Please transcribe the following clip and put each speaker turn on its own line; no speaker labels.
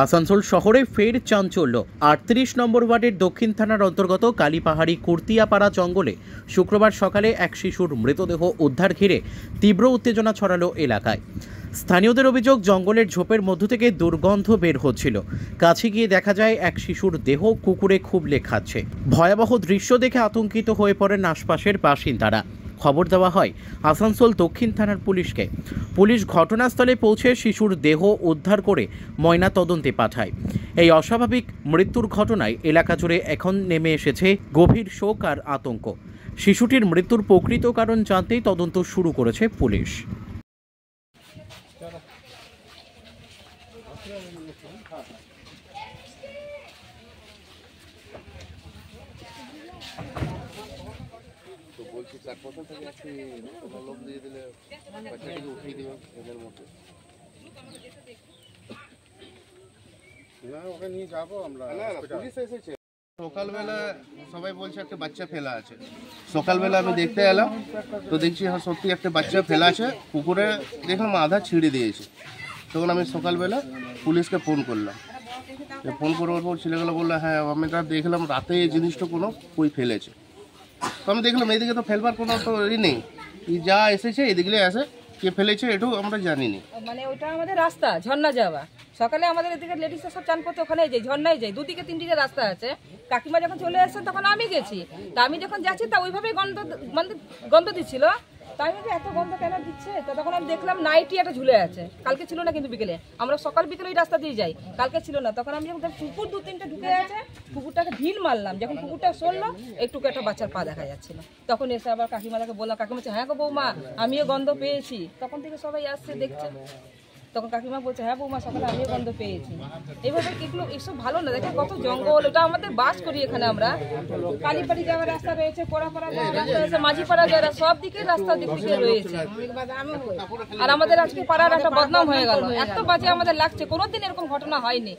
আসানসোল শহরে ফের চাঞ্চল্য। ৩৮ নম্বর ওয়ার্ডের দক্ষিণ থানার অন্তর্গত কালীপাহাড়ি কুর্তিয়াপাড়া জঙ্গলে শুক্রবার সকালে এক শিশুর মৃতদেহ উদ্ধার ঘিরে তীব্র উত্তেজনা ছড়ালো এলাকায়। স্থানীয়দের অভিযোগ, জঙ্গলের ঝোপের মধ্য থেকে দুর্গন্ধ বের হচ্ছিল। কাছে গিয়ে দেখা যায় এক শিশুর দেহ কুকুরে খুবলে খাচ্ছে। ভয়াবহ দৃশ্য দেখে আতঙ্কিত হয়ে পড়েন আশপাশের বাসিন্দারা। খবর দেওয়া হয় আসানসোল দক্ষিণ থানার পুলিশকে। পুলিশ ঘটনাস্থলে পৌঁছে শিশুর দেহ উদ্ধার করে ময়না তদন্তে পাঠায়। এই অস্বাভাবিক মৃত্যুর ঘটনায় এলাকা জুড়ে এখন নেমে এসেছে গভীর শোক আর আতঙ্ক। শিশুটির মৃত্যুর প্রকৃত কারণ জানতেই তদন্ত শুরু করেছে পুলিশ।
তো বলছি চার বছর থেকে একটি লোক দিয়ে দিলে বাচ্চাটিকে উঠিয়ে দেবে এদের মধ্যে।
না, ওকে নিয়ে যাবো আমরা।
পুলিশ এসেছে সকালবেলা, সবাই বলছে একটা বাচ্চা ফেলা আছে। সকালবেলা আমি দেখতে এলাম, তো দেখছি হ্যাঁ সত্যি একটা বাচ্চা ফেলা আছে। পুকুরে দেখলাম আধা ছিঁড়ে দিয়েছে। তখন আমি সকালবেলা পুলিশকে ফোন করলাম। ফোন করার পর ছেলেগুলো বললো হ্যাঁ আমি দেখলাম রাতে এই জিনিসটা কোনো কই ফেলেছে। তো আমি দেখলাম এইদিকে তো ফেলবার কোনো তো নেই, যা এসেছে এদিকে আসে, কে ফেলেছে এটাও আমরা জানি না।
মানে ওটা আমাদের রাস্তা ঝর্ণা যাওয়া। সকালে আমাদের এদিকে লেডিসরা সব চান করতে ওখানে যাই, ঝর্ণায় যাই। দুদিকে তিনদিকে রাস্তা আছে। কাকিমা যখন চলে আসছে তখন আমি গেছি। তা আমি যখন যাচ্ছি তা ওইভাবেই গন্ধ দিচ্ছিল। তাই আমি এত গন্ধ কেন দিচ্ছে, তো তখন আমি দেখলাম নাইটি একটা ঝুলে আছে। কালকে ছিল না কিন্তু বিকেলে, আমরা সকাল বিকেলে ওই রাস্তা দিয়ে যাই, কালকে ছিল না। তখন আমি যখন কুকুর দু তিনটে ঢুকে আছে, কুকুরটাকে ঢিল মারলাম। যখন কুকুরটা সরলো, একটুকু একটা বাচ্চার পা দেখা যাচ্ছিল। তখন এসে আবার কাকিমাকে বললাম, কাকিমা বলছে হ্যাঁ গো বৌমা আমিও গন্ধ পেয়েছি। তখন থেকে সবাই আসছে দেখছে। তখন কাকিমা বলছে হ্যাঁ বৌমা সকালে আমিও গন্ধ পেয়েছি। এইভাবে এগুলো এসব ভালো না। দেখে কত জঙ্গল, ওটা আমাদের বাস করি এখানে আমরা। কালীবাড়ি যাওয়ার রাস্তা রয়েছে, কোড়াপাড়া যাওয়ার রাস্তা রয়েছে, মাঝিপাড়া যাওয়ার সব দিকে রাস্তা দিক থেকে রয়েছে। আর আমাদের আজকে পাড়ার একটা বদনাম হয়ে গেল। এত বাজে আমাদের লাগছে, কোনোদিন এরকম ঘটনা হয়নি।